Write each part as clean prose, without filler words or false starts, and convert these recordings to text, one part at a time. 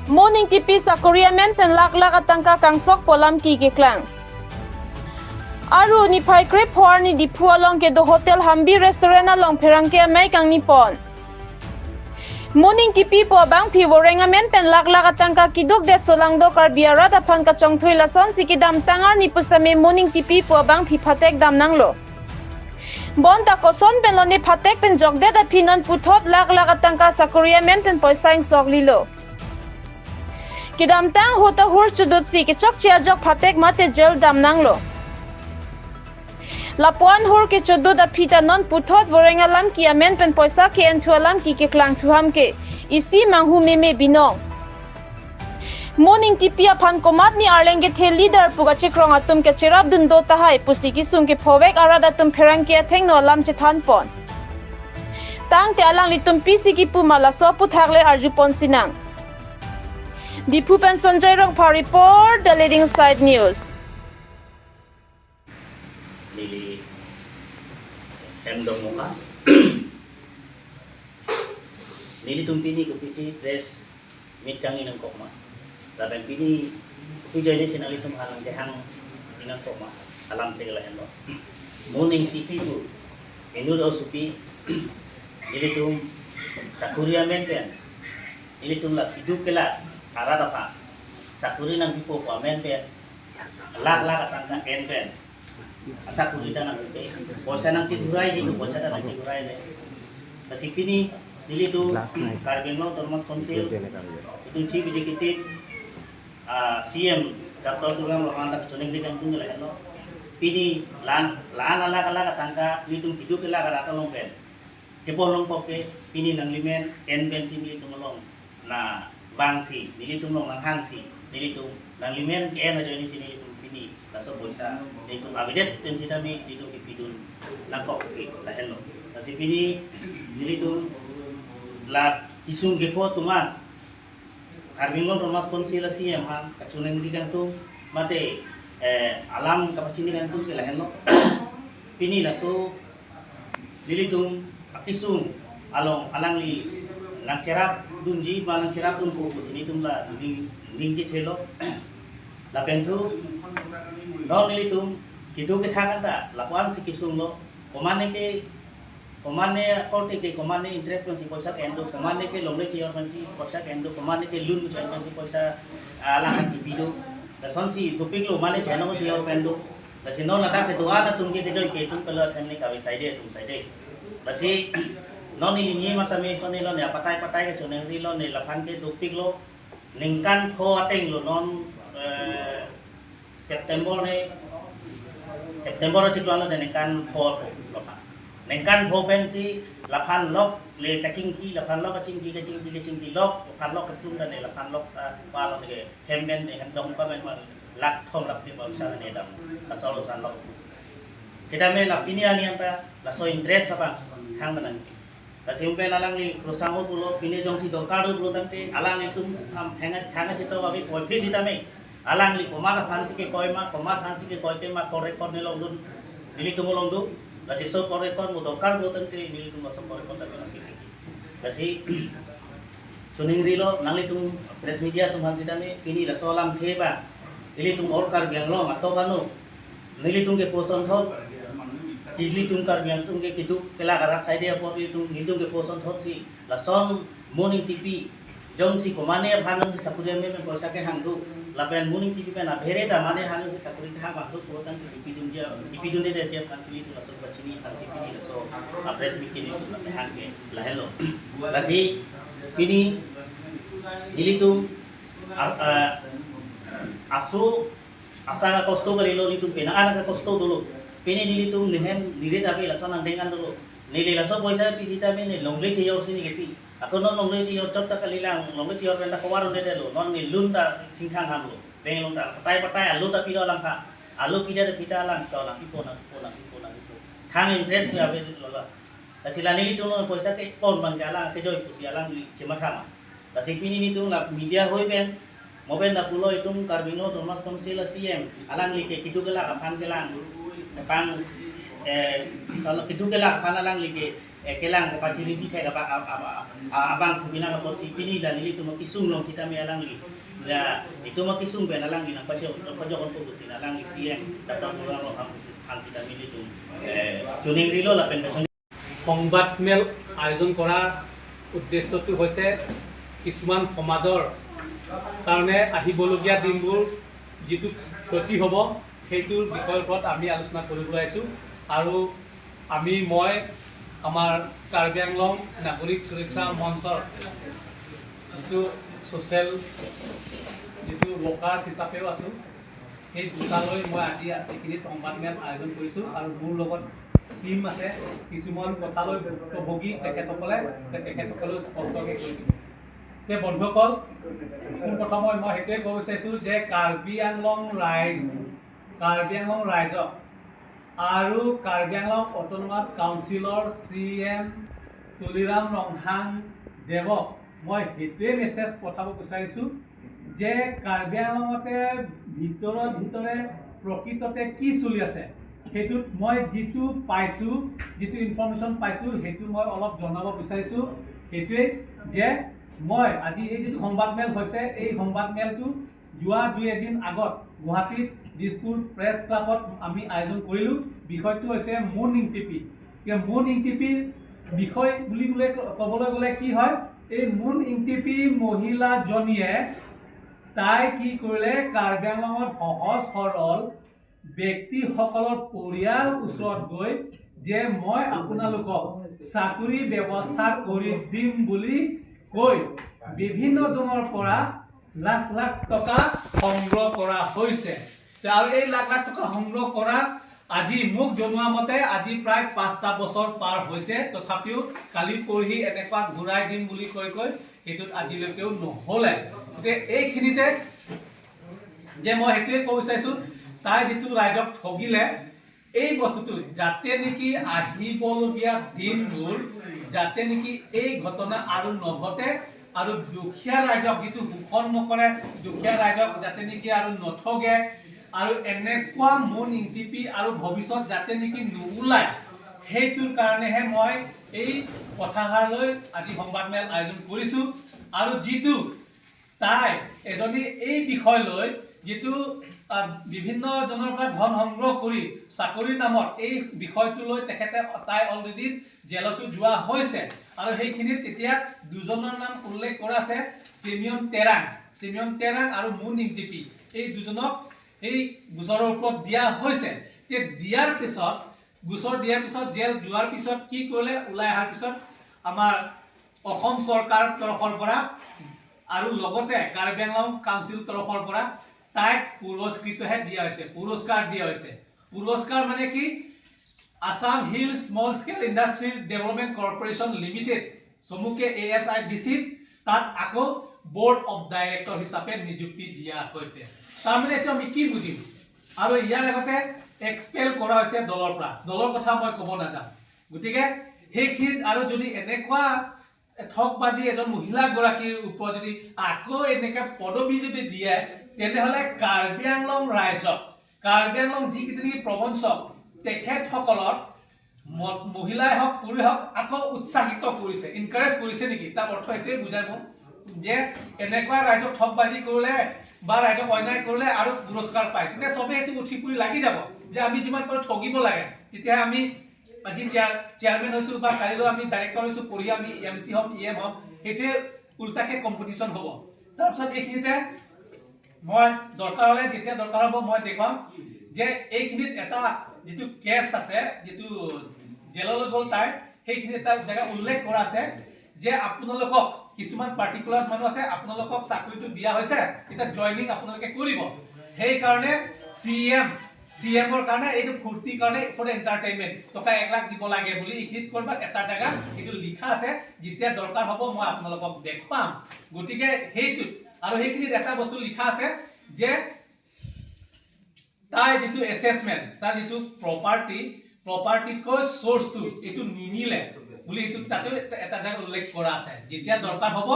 Morning tipi sa Korea men pen lak atangka kangsok polam ki ke klang. Aru ni pai krep hor ni di pualong ke do hotel Hambi restaurant along perang ke mai kang nipon. Morning tipi po bang pi worenga men pen lak atangka kiduk det solang do kar biara da pan ka chong thui la son sikidam tangar ni pusame morning tipi po bang pi phatek dam nanglo. Bon ta ko son pen lo ni phatek pen jogde da pinon puthot lak atangka sa Korea men pen poisang sok lilo. Kidam tang hota hur chudut si ke chok chia jok phatek mate jel dam nanglo. Lapuan hur ke chudut da pita non puthot worenga lam ki amen pen poisa ke entualam ki ke klang tuham ke isi manghu meme binong. Morning tipia pan komat ni arlenge the leader puga chikrong atum ke chirab dun do tahai pusiki sung ke phowek arada tum pherang ke theng no lam che than pon. Tang te alang litum pisiki pumala so puthakle arjupon sinang. Di Pupan Sonjay Rong pa report the leading side news. Nili Hendong Muka Nili tumpini kupisi press meet kang inang kokma. Laban pini kujoy ni sinali halang dehang inang kokma. Alam tegala hendo. Morning TV tu menu do supi nili tum sakuria menten. Nili tum la hidup kela arada pa sakuri nang pipo ko amen pen lak atangka ken pen asakuri tanang pe bosa nang cigurai di bosa nang cigurai le kasi pini dili tu karbino Thomas Konsil itu ci bijikitit CM Dr. Tugam Lohanda kecuning di kampung le hello pini lan ala atangka itu hidup kela karata long pen kepo long poke pini nang limen en pen simi itu melong na bangsi, nilitung nong nang hangsi, nilitung nang limen ke ena jadi sini nilitung pini, kaso boisa, nilitung abedet pensita mi nilitung ipidun nangkok ke lahelo, kasi pini nilitung la isung gepo tuman, karbingon Thomas Konsil sih emang kacuneng dikan tu mate alam kapacini kan tu ke lahelo, pini laso nilitung isung along alang li nang cerap dunji manang cerap dun ko sini tumla ningji thelo la pentu non nilitum kidu ke thangan ta lapuan sikisung lo komane korte ke komane interest man si poisa kendo komane ke lomle chior man si poisa kendo komane ke lun chior man si poisa alangan ki bidu la son si tupik lo mane chano chior kendo la sinon la ta ke tuana tum ke joy ke tum kala thamne ka side tum side la si non ini mata me so lo ne patai ke chone ri lo ne lapan ke dupik lo ningkan ko ateng lo non September ciklo de ningkan ko lo pa ningkan ho pen si lapan lok le kacing ki lok kacing ki lok lapan lok ketung dan lapan lok pa lo ne hemben ne hendong pa men lak thong lak di bawah sana ne dam kasolo san lok kita me lap ini ani anta la so interest apa hang menang kasi umpe nalang li rusango pulo pini jong si dorkado pulo tante alang itu hanga cito wabi koi pisi tame alang li komar fansi ke koi ma korekor ni long dun nili tumo long du kasi so korekor mo dorkar pulo tante nili tumo so korekor tante lang kiki kasi suning rilo nang li tum press media tum fansi tame pini la so alam theba nili tum orkar biang long atau kanu nili tum ke poson thot Kili tungkar biang tungke kitu kela karak side apa itu ngitung ke poson thot si lason morning TV jong si komane phanon si sakuria me poisa ke hangdu lapen morning TV pe na bhere ta mane hanon si sakuri tha ma to potan ki ipidun de je kan sili tu lason bachini kan si pini laso apres bikin itu na hangke la hello lasi pini ilitu asu asa ka kosto galilo litu pena ana ka kosto dulu pini nilitung nihen dire tapi lason ang dengan dulu nili laso poisa pisita me ne longle chiyor sini geti ako non longle chiyor chota kalilang longle chiyor penda kawaron de lo non ni lunta singkhang ham lo peng lunta patai alu tapi do lang ka alu pida de pita lang to lang ipo thang interest me abe lo la sila nilitung no poisa ke pon bangala ke joy pusi alang chimathama kasi pini nitung la media hoi ben moben da pulo itung karbino Thomas Konsil CM alang like kidugala kapan kelang pang salo kitu kela kana lang lige kelang opportunity thek abang kubina ka si pini dan ili tu makisung long kita mi alang li ya itu makisung ben alang ina pajo kon po sin alang isi datang pulang lo hang kita mi itu tuning rilo la pen সংবাদ মেল আয়োজন কৰাৰ উদ্দেশ্যটো হৈছে কিছুমান সমাজৰ কাৰণে আহিবলগীয়া দিনবোৰ যিটো ক্ষতি হ'ব সেইটোৰ বিষয়ৰ ওপৰত আমি আলোচনা কৰিবলৈ আহিছোঁ আৰু মই আমাৰ কাৰ্বি আংলং নাগৰিক সুৰক্ষা মঞ্চৰ যিটো ছ'চিয়েল যিটো ৱৰ্কাৰ্ছ হিচাপেও আছোঁ সেই দুটালৈ মই আজি এইখিনিত সংবাদ মেল আয়োজন কৰিছোঁ আৰু মোৰ লগত টিম আছে কিছুমান কথালৈ ভুক্তভোগী তেখেতসকলেও স্পষ্টকৈ কৈ দিব যে বন্ধুসকল পোনপ্ৰথম মই সেইটোৱে ক'ব বিচাৰিছোঁ যে কাৰ্বি আংলং ৰাইজক আৰু কাৰ্বি আংলং অট'নমাছ কাউন্সিলৰ CM তুলিৰাম ৰংহাং দেৱক মই সেইটোৱে মেছেজ পঠাব বিচাৰিছোঁ যে কাৰ্বি আংলঙতে ভিতৰে প্ৰকৃততে কি চলি আছে সেইটোত মই যিটো পাইছোঁ যিটো ইনফৰমেশ্যন পাইছোঁ সেইটো মই অলপ জনাব বিচাৰিছোঁ সেইটোৱেই যে মই আজি এই যিটো সংবাদ মেল হৈছে এই সংবাদ মেলটো যোৱা 2-1 দিন আগত গুৱাহাটীত দিছপুৰ প্ৰেছ ক্লাবত আমি আয়োজন কৰিলোঁ বিষয়টো হৈছে মুন ইংটিপি মুন ইংটিপিৰ বিষয় বুলি ক'বলৈ গ'লে কি হয় এই মুন ইংটিপি মহিলাজনীয়ে তাই কি কৰিলে কাৰ্বি আংলঙত সহজ সৰল ব্যক্তিসকলৰ পৰিয়াল ওচৰত গৈ যে মই আপোনালোকক চাকৰি ব্যৱস্থা কৰি দিম বুলি কৈ বিভিন্ন জনৰ পৰা লাখ লাখ টকা সংগ্ৰহ কৰা হৈছে আৰু এই লাখ লাখ টকা সংগ্ৰহ কৰা আজি মোক জনোৱা মতে আজি প্ৰায় 5টা বছৰ পাৰ হৈছে তথাপিও কালি পৰহি এনেকুৱা ঘূৰাই দিম বুলি কৈ এইটোত আজিলৈকেও নহ'লে এইখিনিতে যে মই সেইটোৱে ক'ব বিচাৰিছোঁ তাই যিটো ৰাইজক ঠগিলে এই বস্তুটো যাতে নেকি আহিবলগীয়া দিনবোৰ যাতে নেকি এই ঘটনা আৰু নঘটে আৰু দুখীয়া ৰাইজক যিটো শোষণ নকৰে দুখীয়া ৰাইজক যাতে নেকি আৰু নঠগে আৰু এনেকুৱা মুন ইংটিপি আৰু ভৱিষ্যত যাতে নেকি নোলায় সেইটোৰ কাৰণেহে মই এই কথাষাৰলৈ আজি সংবাদ মেল আয়োজন কৰিছোঁ আৰু যিটো তাই এজনী এই বিষয় লৈ যিটো বিভিন্ন জনৰ পৰা ধন সংগ্ৰহ কৰি চাকৰিৰ নামত এই বিষয়টো লৈ তাই অলৰেডি জেলতো যোৱা হৈছে আৰু সেইখিনিত তেতিয়া দুজনৰ নাম উল্লেখ কৰা আছে চিমিয়ন তেৰাং আৰু মুন ইংটিপি এই দুজনক এই গোচৰৰ ওপৰত দিয়া হৈছে দিয়াৰ পিছত জেল যোৱাৰ পিছত কি কৰিলে ওলাই অহাৰ পিছত আমাৰ অসম চৰকাৰৰ তৰফৰ পৰা আৰু লগতে কাৰ্বি আংলং কাউন্সিল তৰফৰ পৰা তাইক পুৰস্কৃতহে দিয়া হৈছে পুৰস্কাৰ দিয়া হৈছে পুৰস্কাৰ মানে কি Assam hill small scale industries development corporation limited চমুকে ASIDC তাত আকৌ বোৰ্ড অফ ডাইৰেক্টৰ হিচাপে নিযুক্তি দিয়া হৈছে তাৰমানে এইটো আমি কি বুজিম আৰু ইয়াৰ আগতে এক্সপেল কৰা হৈছে দলৰ কথা মই ক'ব নাযাম গতিকে সেইখিনিত আৰু যদি এনেকুৱা ঠগবাজি এজন মহিলাগৰাকীৰ ওপৰত যদি আকৌ এনেকৈ পদবী যদি দিয়ে তেনেহ'লে কাৰ্বি আংলং ৰাইজক কাৰ্বি আংলং যিকেইজনী প্ৰবঞ্চক তেখেতসকলৰ মহিলাই হওক পুৰুষে হওক আকৌ উৎসাহিত কৰিছে এনকাৰেজ কৰিছে নেকি তাৰ অৰ্থ এইটোৱে বুজাব যে এনেকুৱা ৰাইজক ঠগবাজি কৰিলে বা ৰাইজক অন্যায় কৰিলে আৰু পুৰস্কাৰ পায় তেতিয়া চবেই এইটো উঠি পৰি লাগি যাব যে আমি যিমান পাৰোঁ ঠগিব লাগে তেতিয়া আমি আজি চেয়াৰমেন হৈছোঁ বা কালিলৈ আমি ডাইৰেক্টৰ হৈছোঁ পঢ়ি আমি MC হ'ম EM হ'ম সেইটোৱে উল্টাকৈ কম্পিটিশ্যন হ'ব তাৰপিছত এইখিনিতে মই দৰকাৰ হ'লে যেতিয়া দৰকাৰ হ'ব মই দেখুৱাম যে এইখিনিত এটা যিটো কেছ আছে যিটো জেললৈ গ'ল তাই সেইখিনিত এটা জেগা উল্লেখ কৰা আছে যে আপোনালোকক কিছুমান পাৰ্টিকুলাৰ্ছ মানুহ আছে আপোনালোকক চাকৰিটো দিয়া হৈছে এতিয়া জইনিং আপোনালোকে কৰিব সেইকাৰণে CMৰ কাৰণে এইটো ফূৰ্তিৰ কাৰণে ফৰ এণ্টাৰটেইনমেণ্ট টকা 1 লাখ দিব লাগে বুলি এইখিনিত ক'ৰবাত এটা জেগা এইটো লিখা আছে যেতিয়া দৰকাৰ হ'ব মই আপোনালোকক দেখুৱাম গতিকে সেইটোত আৰু সেইখিনিত এটা বস্তু লিখা আছে যে তাই যিটো এছেছমেণ্ট তাৰ যিটো প্ৰপাৰ্টিকৈ চ'ৰ্চটো এইটো নিমিলে বুলি এইটো তাতে এটা জেগা উল্লেখ কৰা আছে যেতিয়া দৰকাৰ হ'ব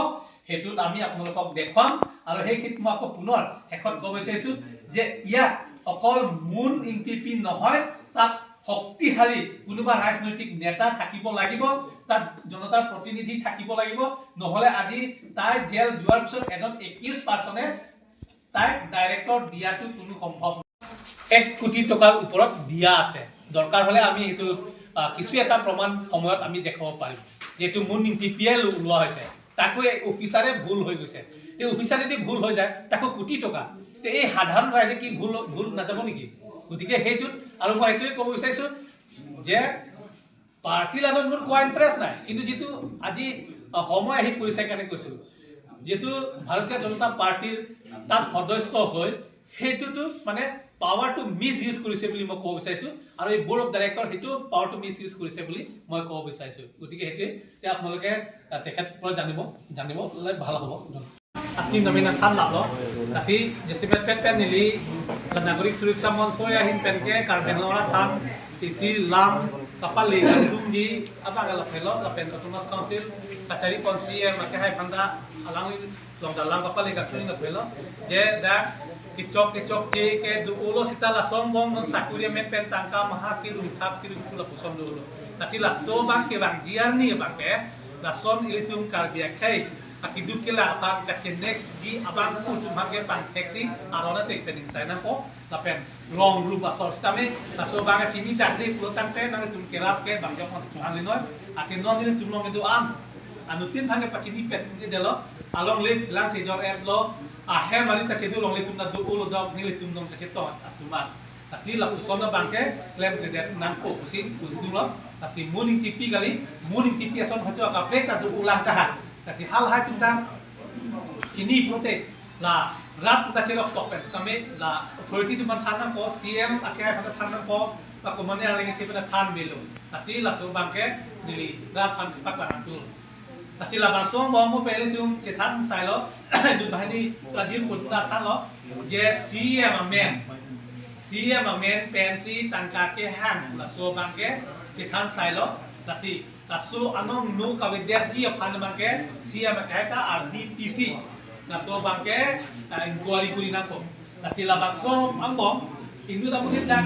সেইটোত আমি আপোনালোকক দেখুৱাম আৰু সেইখিনিত মই আকৌ পুনৰ শেষত ক'ব বিচাৰিছোঁ যে ইয়াত অকল মুন ইংটিপি নহয় তাত শক্তিশালী কোনোবা ৰাজনৈতিক নেতা থাকিব লাগিব তাত জনতাৰ প্ৰতিনিধি থাকিব লাগিব নহলে আজি তাই জেল যোৱাৰ পিছত এজন একিউজ পাৰ্সনে তাই ডাইৰেক্টৰ দিয়াটো কোনো সম্ভৱ 1 কোটি টকাৰ ওপৰত দিয়া আছে দৰকাৰ হলে আমি এটো কিছু এটা প্ৰমাণ সময়ত আমি দেখাব পাৰিম যেটো মুনিং টিপিএল লোৱা হৈছে তাকো অফিচাৰে ভুল হৈ গৈছে এই অফিচাৰে যদি ভুল হৈ যায় তাকো কোটি টকা তে এই সাধাৰণ ৰাইজে কি ভুল নাযাব নেকি গতিকে হেতু আৰু মই এটোই ক'ব বিচাৰিছো যে পাৰ্টি লাইনত মোৰ কোৱা ইন্টাৰেষ্ট নাই কিন্তু যেটো আজি সময় আহি পৰিছে কাৰণে কৈছো যেটো ভাৰতীয় জনতা পাৰ্টিৰ তাত সদস্য হৈ হেতুটো মানে পাৱাৰটো মিস ইউজ কৰিছে বুলি মই ক'ব বিচাৰিছো আৰু এই বোৰ্ড অফ ডাইৰেক্টৰ হেতু পাৱাৰটো মিস ইউজ কৰিছে বুলি মই ক'ব বিচাৰিছো গতিকে হেতু তে আপোনালোকে তেখেত পৰা জানিব ভাল হ'ব আপনি নমিনা থান লালো kasi jesimet pen nili nagorik suruksha mons ko ya hin pen ke karbenora tan isi lam kapal li gandum di apa ngala phelo la pen autonomous council kachari konsier make hai phanda alang long dalang kapal li gandum na phelo je da kicok je ke du ulo sita la sombong non sakuria men pen tangka maha ki ruthap ki rupula pusom dulu kasi la so bang ke bang jiar ni bang ke la som ilitum karbia khai akidu kila apa kacenek di abang ku mage pan taxi arona te pening sana ko lapen long rupa sor stame taso banga chini takde pulotan te nang tum kerap ke bang jong tuhan linoi akin non ni tum long edu am anutin bhange pachini pet ni delo along le lang se jor et lo a he mari ta chedu long le tum na du ulo dog ni le tum dong ka cheto atuman kasi la pusona bangke klem de det nang ko usin undu lo kasi morning tv kali morning tv ason hajo ka pe ta du ulang tahan kasi hal hai tentang chini prote la rat kita celok topens kami la authority tu thana ko cm akhir pada thana ko la komane lagi ti pada than belo kasi la so bangke dili rat pan pak la tul kasi la bangsong bom mo pele tum chethan sai lo du bahani la din pun ta than lo je cm amen pensi tangka ke han la so bangke chethan sai lo kasi laso anong nu kawidyarji apan bangke siya makahita RDPC laso bangke inquiry kulina po lasi labang so ang bom indu da punin dak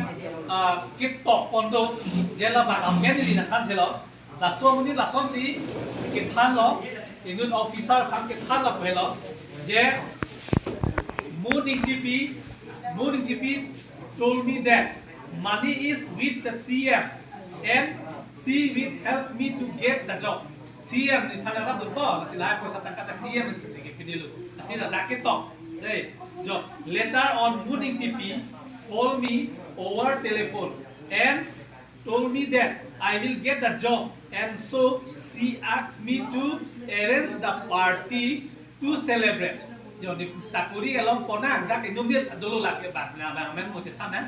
kit tok pondo jela bang amen ni na kan thelo laso munin lason si kit than lo indu officer kan kit than la phelo je morning GP told me that money is with the CM and she will help me to get the job. CM ni thana rab do sila ko sa tangka CM ni sige pinilu. Asila dake tok. Hey, job. Later on morning TP called me over telephone and told me that I will get the job and so she asked me to arrange the party to celebrate. Yo ni sakuri along phone dak inumit dulu lak ke bang men mo chitha na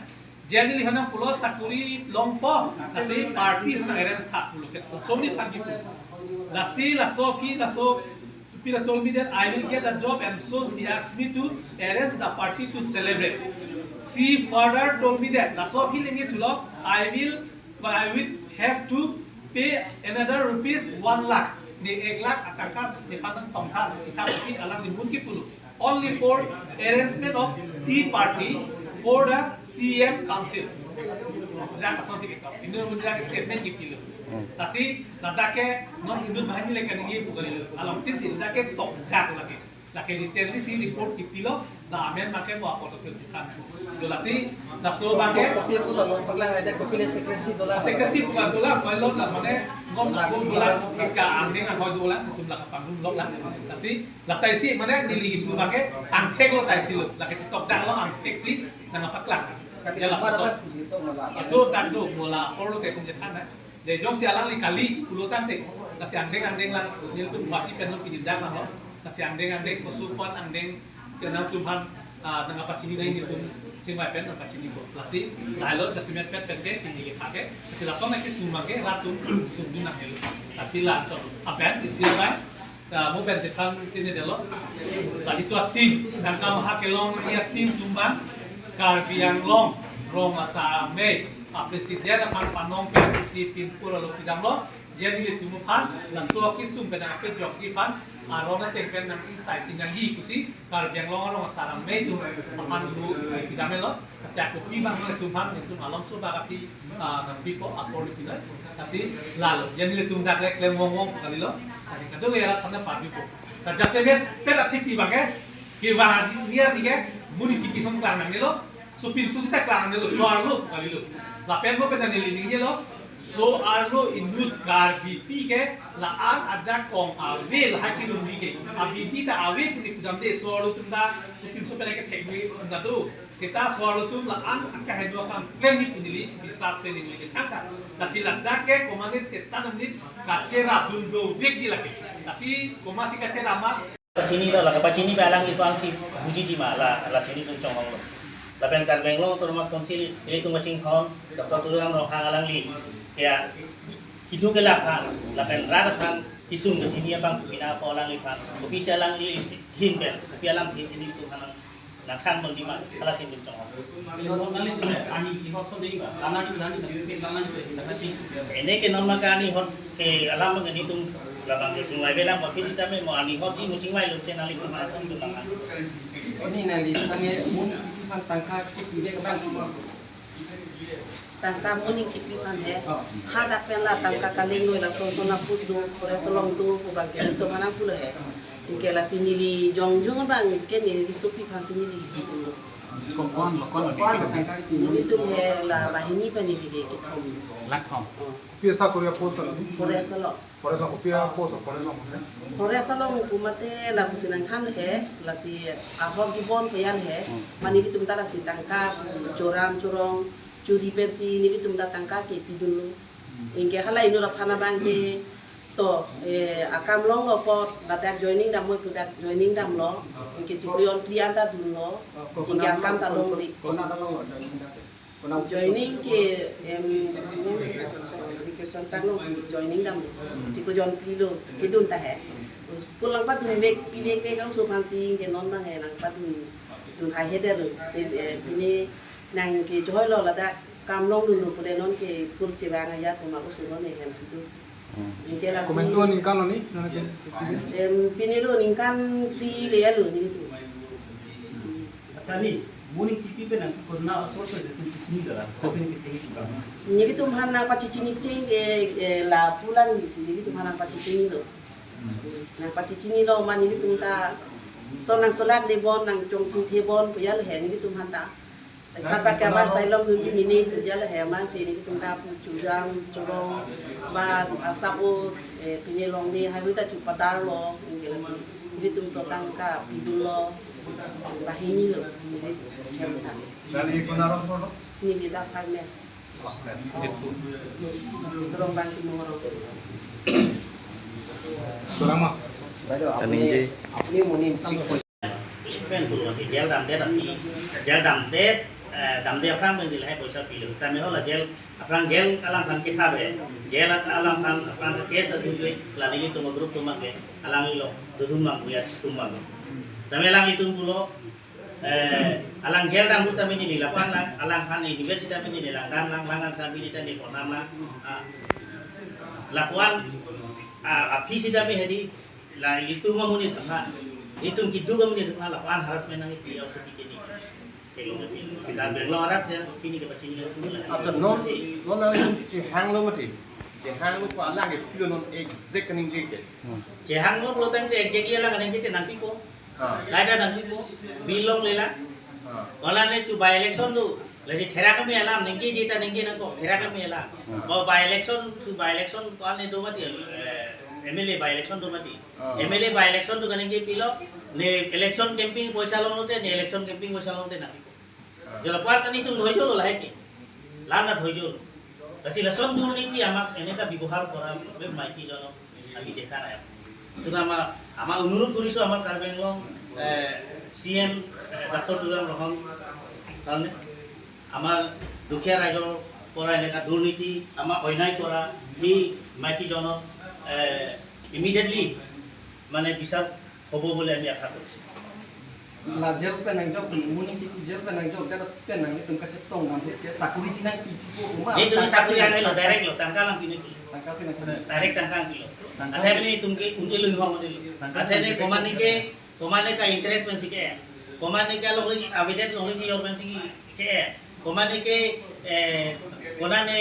Jadi hana pulo sakuri longpo kasi party hana arrange tha pulo ke so many thank you la so pila told me that I will get a job and so she asked me to arrange the party to celebrate. She further told me that la so feeling it lo I will have to pay another rupees 1 lakh ni 1 lakh ataka ni patang tong tha itha si alang ni mun ki pulo only for arrangement of tea party for the CM Council. Jangan asal sikit kau. Indo menjadi statement gitu. Tapi nadake non Indo bahani lekan ini bukan itu. Alam tin sih nadake top kat lagi. Lagi di televisi report gitu. Nah amen make mau apa tu kan. Dolasi naso bangke. Kopi aku tak nampak lah ada kopi ni sekresi dolar. Sekresi bukan dolar, malah lah mana ngom aku dolar kita angin atau dolar jumlah panggung lok lah. Tapi latai sih mana dili itu bangke angtek lo tai sih lo. Lagi top dah lo angtek sih. Nang paklah. Jalan pasal. Itu tando mula perlu ke kumjetan na. De jom si alang li kali pulutan te. Nasi andeng lang nil tu baki penol pindah lah lo. Nasi andeng musupan andeng kenal Tuhan nang apa sini dai nil tu singmai pen apa sini ko. Lasi lailo jasimet pet ke tinggi pake. Nasi lason ke sumage ratun sumdu na helu. Nasi la so apen isirai mo ben jetan tine delo. Tadi tu tim nangka maha kelong ia tim tumbang Karbiang long rong asa me presiden akan panong pensi pimpur lo pidang lo jadi itu mufan la suaki sum pen ape joki pan arona tempen nang inside tinjangi kusi karbiang long saram me tu makan dulu isi pidamelo kasi aku pibang itu pan itu alam sudah kapi kapi ko apor itu kasi lalu jadi itu dak lek lem ngomong kali lo kasi kado ya karena papi ko jase me pera thipi bage kirwana niar dige muni tipi som karna melo supin susita karna melo soarlo kali lo la pen mo pena nili lo so arlo indut karbipi ke la an aja kong awe la hakilum dige abiti ta awe puni kudam de so arlo tunda supin so pena ke thekmi tunda tu kita so arlo tu la an ka hedwa kam klem ni punili bisa se ni ke thaka kasi lagda ke komande teta namni kacera dundo vek di lake kasi komasi kacera ma Pacini lo, la pacini balang itu angsi uji jima la sini tu congong lo. Lapen karbeng lo tu mas konsil ini tu macing hon, doktor tu orang rohang alang li. Ya, kitu ke lah kan, lapen rada kan kisung ke sini abang bina apa alang li kan. Kopi si alang li hin ben, kopi alang di sini tu kan nang kan bang jima ala sini tu congong. Ini ke normal kan ni hon ke alam bang ni tu labang ke cingwai belang kopi si tame mo ani hon ji mo cingwai lu chen ali tu mana tu tu lang. Ini nanti tanya mun pan tangka kita ke bang tangka muning kipi man he hada pela tangka kaling no la so na pus do por eso long do ko ba ke to mana pula he ke la sinili jong jong bang ke ni supi pa sinili kon tangka ni tu he la bahini pa ni dige ke thom lakhom Pieza Korea Porto, por eso lo por eso copia pozo, por eso por eso lo kumate la pusinan khan he la si ahok jibon ko yan he mani bitum ta la si tangka choram chorong chudi persi ni bitum ta tangka ke pidulu ingke hala ino la phana bang ke to akam long lo pot data joining dam mo putat joining dam lo ingke chiprion prianta dun lo ingke akam ta long ri joining ke education ta no joining dam chiprion prilo kidun ta he school lang pa dun vek pilek vek ang so fancy ke non na he lang pa dun hai heder se bini nang ke joy lo la da kam long dun pule non ke school chewang ya ko ma ko suno ne hem situ Comentó en Incano ni, pinilo ningkan di lelu ni tu. Acha ni muni kipi pe nang korna asor de tu sini dala sopin ke tegi ka. Ni tu mana pacicini ting la pulang di sini tu mana pacicini lo. Nang pacicini lo man ni tu ta sonang solat de bon nang chong tu the bon pu ya le he ni tu han ta. Sampai ke bar sai long hung ji ni pu ya le he man ni tu ta pu churang chorong ba asapu pinelong ni ha ta chu padar lo ni la si ni tu so tangka pidulo bahini lo ni chemta. dan Ikonarong Solo. Ni kita kami. Terong bantu mengorong. Selama ini munin Pen tu nanti gel dam det api gel dam det apang men dilai poisa pilu tame hola gel apang gel alam kan kita be gel alam kan apang ke satu ke lani itu grup tu make alang lo dudum mang ya tumang tame alang itu pulo alang gel dam tame ni lapan alang kan universiti tame ni lang langan sambil di tane konam lang lakuan api si tame hedi la itu mamuni tha itu kidu kamu ni tengah lapan harassment nang itu ya sepi kini kelong tapi sekarang Bangalore orang saya pini ke pacini itu lah अच्छा non non ci hang lo mati ci hang lo ko ala ke pilo non exact ning je ke jehang lo lo tang exactly lah kan kita nanti ko ada nanti ko bilong lela kalau ni cu by election tu lagi thera kami alam nengki jita nengki nang ko thera kami alam kalau by election cu by election kalau ni dua mati MLA by election tu mati MLA by election tu kan nengki pilo ne election camping poisa long te ne election camping poisa long te nanti jala kuat kan itu ধৈর্য lo lah ke lana ধৈর্য kasi lason দুর্নীতি আমাক এনেকা ব্যৱহাৰ কৰা বাবে মাইকি জনক আমি দেখা নাই তো আমাৰ অনুৰোধ কৰিছো আমাৰ কাৰ্বেংলং সিএম ডক্টৰ তুলাম ৰহং কাৰণে আমাৰ দুখীয়া ৰাইজৰ পৰা এনেকা দুৰ্নীতি আমাৰ অন্যায় কৰা এই মাইকি জনক ইমিডিয়েটলি মানে বিচাৰ হ'ব বুলি আমি আশা কৰিছো la gel penang jok munin kipi gel penang jok jada penang itu kacetong nang ke sakuri sinang kipi ko ma itu saksi yang lo direct lo tangkalang pinipili tangka sih nak direct tangkang kilo. Ada ini tungke unti lu ngomong dulu. Ada ini komane ka interest men sike. Komane ka lo avedet lo sih yo men sike. Ke komane ke konane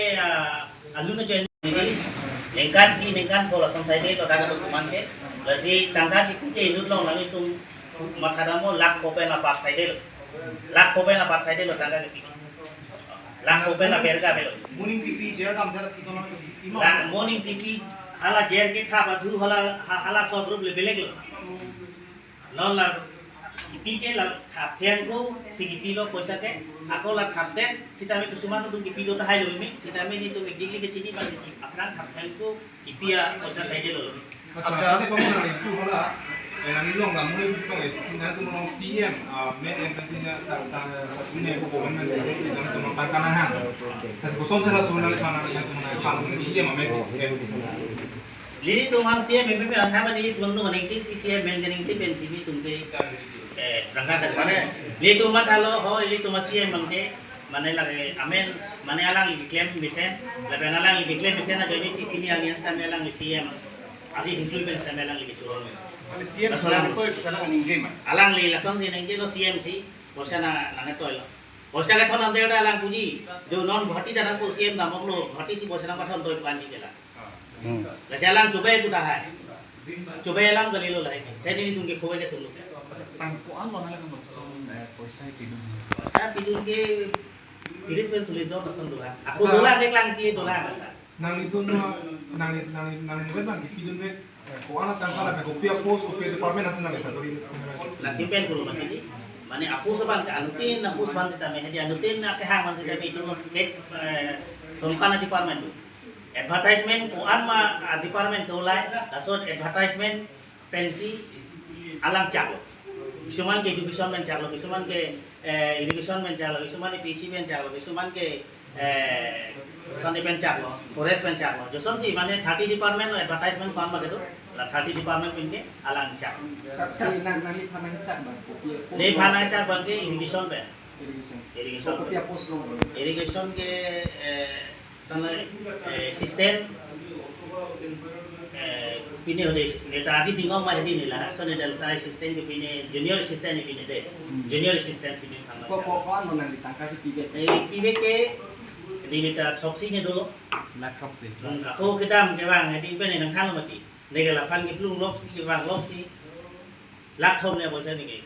alu na chen ni nengkan pola samsai de to daga to kuman ke. Lasi tangka ki kuje inut lo nang itu mathadamo lak kopen na pat side lo. Lak kopen na pat side lo tangka ke. Lak kopen na berga belo. Morning TV jer kam jara kito na Lak morning TV hala jer ke kha badu hala so group le beleg lo. Non la pike la thapthen ko sigiti lo poisa ke ako la thapten sitame kusuma to ki pido ta hailo ni sitame ni to exactly ke chini ban apran thapten ko ipia poisa side lo. acha ni pamuna ni tu hola nang ilong la muli to es sina tu mo CM me embassy na ta ne ko government ni nang to pangkanahan tas boson sala sunal kana yang tu na sang CM me Lili tumang siya may pipi ang tama nili tumang nung anong siya may ganing tipen sini tumde rangka mana lili tumat halo ho lili tumat siya mangke mana lagi amen mana alang lagi claim bisen laban alang lagi claim bisen na jadi si pini alliance kami alang siya adi include kami alang lagi curang Kali CM solang itu salah ningje mah. alang lagi lason si nengje lo CMC bosan na nangeto lo bosan ka thon amde ora alang puji jo non bhati dalam ko CM namok lo bhati si bosan ka thon toy panji kela Kasi alang coba itu dah. Coba alang kali lo lah. Tadi ni tunggu kowe ke tunggu. Pangkuan lo nang nokson poisa pidum. Saya pilih ke iris pen sulit zon nasan dola. Aku dola dek lang cie dola. nang itu nang bang kipidun me ko ana tangkala me kopia post kopia department nang nang sa tori La simpen kulo mati. Mane aku sebang ke anutin, aku sebang kita me hadi anutin na ke hang man kita me itu ke somkana department tu. Advertisement ko ma department ko lai dasod advertisement pensi alang chaklo kisuman ke education men chaklo kisuman ke irrigation men chaklo kisuman ke PC men chaklo kisuman ke sani men chaklo forest men chaklo joson si mane 30 department advertisement ko ma kedo la 30 department pin ke alang chak kasi nang li phanang chak bang kopia le phana chak bang ke irrigation pe irrigation kopia post lo irrigation ke sana sistem pini hode neta adi tingong ma hedi nila sana delta sistem ke pini junior sistem ni pini de junior sistem sini sama ko an nang ditangka di tiga pibe ke di neta soksi nya dulu laptop sih aku kedam ke bang hedi pe nang kan mati nega lapan ke plung lok si bang lok si lak thom ne bosa ni ke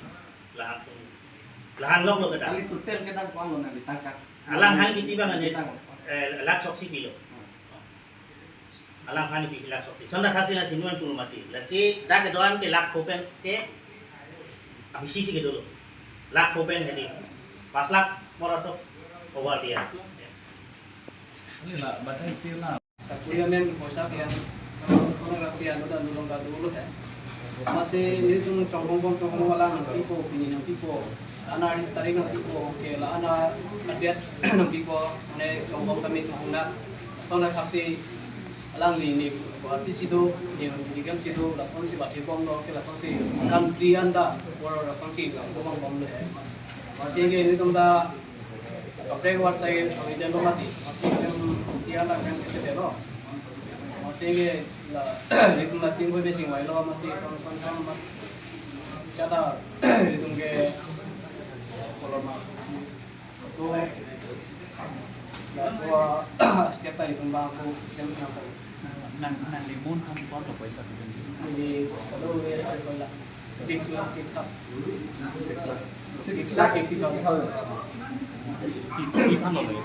lahan lok lo kedam kali total kedang ko an nang ditangka alang han ki bang ane lak soksi pilo alang hani bisi lak soksi sonda khasi la sinuan tu mati la si dak doan ke lak open ke abisi si ke dulu lak open hedi pas lak morasok over dia Ini lah batai sila. Kuya men poisa pian sama rasia no dan dulong ka dulu ya masih ini tuh congkong wala nang tipo pini nang tipo ana tarik nang tipo ke la ana adet nang tipo ane congkong kami tuh na sona taksi alang ni berarti situ yang dikan situ langsung si bati bom lo ke langsung si kan prianda or langsung si bom le masih ini tuh da kapre war sai kami jangan mati masih yang tiada kan kita lo masih la itu mati gue besi wai lo masih son mat cara itu ke kalau masih itu la semua setiap kali pembangku yang apa Nang limun ham kon to poisa pidum. jadi kalau ya saya soal 6 lakhs 6 lakh 80,000 Ipan lo lagi.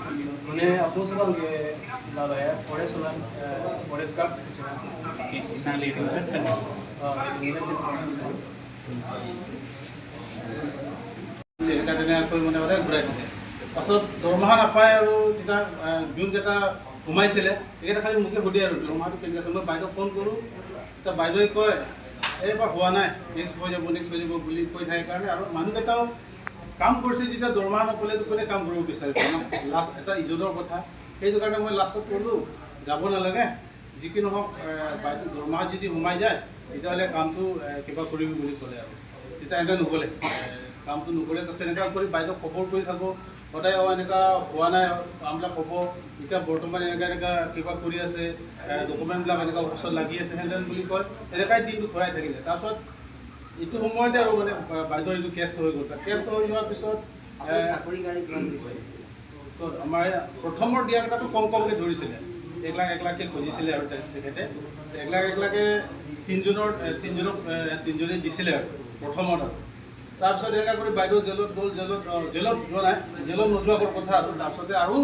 मैंने अपनों से बात ये लाला है forest का Nang limun kan পাছত দৰমহা নাপায় আৰু যেতিয়া যোনকেইটা সোমাইছিলে সেইকেইটা খালি মোকে সুধে আৰু দৰমহাটো কেনেকৈ আছে মই বাইদেউক ফোন কৰোঁ তেতিয়া বাইদেৱে কয় এইবাৰ হোৱা নাই নেক্সট হৈ যাব বুলি কৈ থাকে কাৰণে আৰু মানুহকেইটাও কাম কৰিছে যেতিয়া দৰমহা নাপালেতো কোনে কাম কৰিব বিচাৰিব ন লাষ্ট এটা ইজতৰ কথা সেইটো কাৰণে মই লাষ্টত ক'লোঁ যাব নালাগে যি কি নহওক বাইদেউ দৰমহা যদি সোমাই যায় তেতিয়াহ'লে কামটো কিবা কৰিবি বুলি ক'লে আৰু তেতিয়া এনেকৈ নগ'লে কামটো নকৰে তাৰপিছত এনেকুৱা কৰি বাইদেউক খবৰ কৰি থাকোঁ সদায় এনেকুৱা হোৱা নাই আমবিলাক ক'ব এতিয়া বৰ্তমান এনেকুৱা কিবা কৰি আছে ডকুমেণ্টবিলাক এনেকুৱা অফিচত লাগি আছে হেঁতেন বুলি কয় এনেকুৱাই দিনটো ঘূৰাই থাকিলে তাৰপিছত এইটো সময়তে আৰু মানে বাইদেউৰ এইটো কেছ হৈ গ'ল কেছ হৈ যোৱাৰ পিছত চাকৰি গাড়ী আমাৰ প্ৰথমৰ দিয়া কেইটাটো কমকৈ ধৰিছিলে 1 লাখকৈ খুজিছিলে আৰু তেখেতে 1 লাখে তিনিজনে দিছিলে আৰু প্ৰথমত আৰু তাৰপিছত এনেকুৱা কৰি বাইদেউ জেলত গ'ল জেলত যোৱা নাই জেলত নোযোৱাৰ কথা আৰু তাৰপিছতে আৰু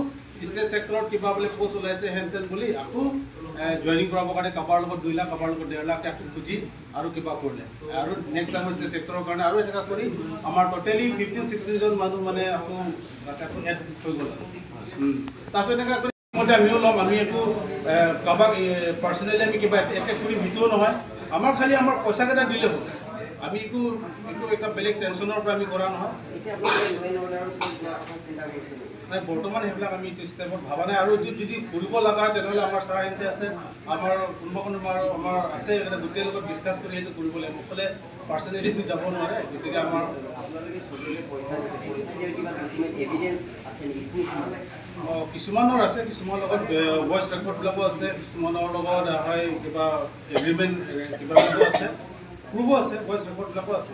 ষ্টেট ছেক্টৰত কিবা বোলে পোষ্ট ওলাইছে হেনতেন বুলি আকৌ জইনিং কৰাবৰ কাৰণে কাৰোবাৰ লগত 2 লাখ কাৰোবাৰ লগত 1.5 লাখ আকৌ খুজি আৰু কিবা কৰিলে আৰু নেক্সট টাইম ষ্টেট ছেক্টৰৰ কাৰণে আৰু এনেকুৱা কৰি আমাৰ টোটেলি 15-16 জন মানুহ মানে আকৌ এড হৈ গ'ল তাৰপিছত এনেকুৱা কৰি মতে আমিও ল'ম আমি একো কাৰোবাক পাৰ্চনেলি আমি কিবা এটেক কৰি ভিতৰো নহয় আমাৰ খালি আমাৰ পইচাকেইটা দিলে হ'ল আমি একো এটা বেলেগ টেনশ্যনৰ পৰা আমি কৰা নহয় নাই বৰ্তমান সেইবিলাক আমি এইটো ষ্টেপত ভবা নাই আৰু যদি কৰিব লগা হয় তেনেহ'লে আমাৰ ছাৰ এনতে আছে আমাৰ কোনোবা আৰু আমাৰ আছে গোটেই লগত ডিছকাছ কৰি সেইটো কৰিব লাগিব অকলে পাৰ্চনেলিটো যাব নোৱাৰে গতিকে আমাৰ কিছুমানৰ আছে কিছুমানৰ লগত ভইচ ৰেকৰ্ডবিলাকো আছে কিছুমানৰ লগত হয় কিবা এগ্ৰিমেণ্ট কিবাবিলাকো আছে প্ৰুভো আছে ভইচ ৰেকৰ্ডবিলাকো আছে